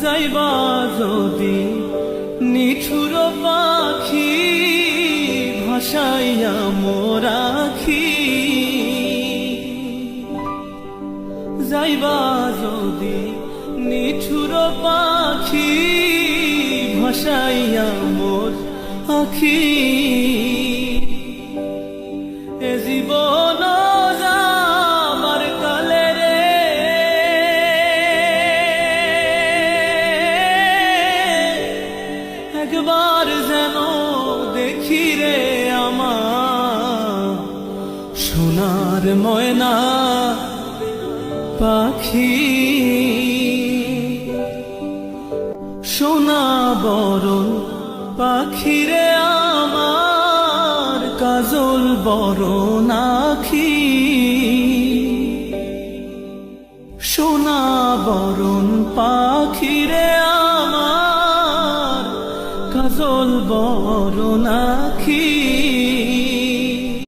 যাইবা যদি নিঠুর পাখি ভাসাইয়া মোরাখি, যাইবা যদি নিঠুর পাখি ভাসাইয়া মোর আখি, এ জীবন যাবার কালে রে একবার যেন দেখি রে আমার সোনার ময়না পাখি, সোনা বরণ পাখি রে আমার কাজল বরণ আখি, সোনা বরণ পাখি রে আমার কাজল বরণ আখি।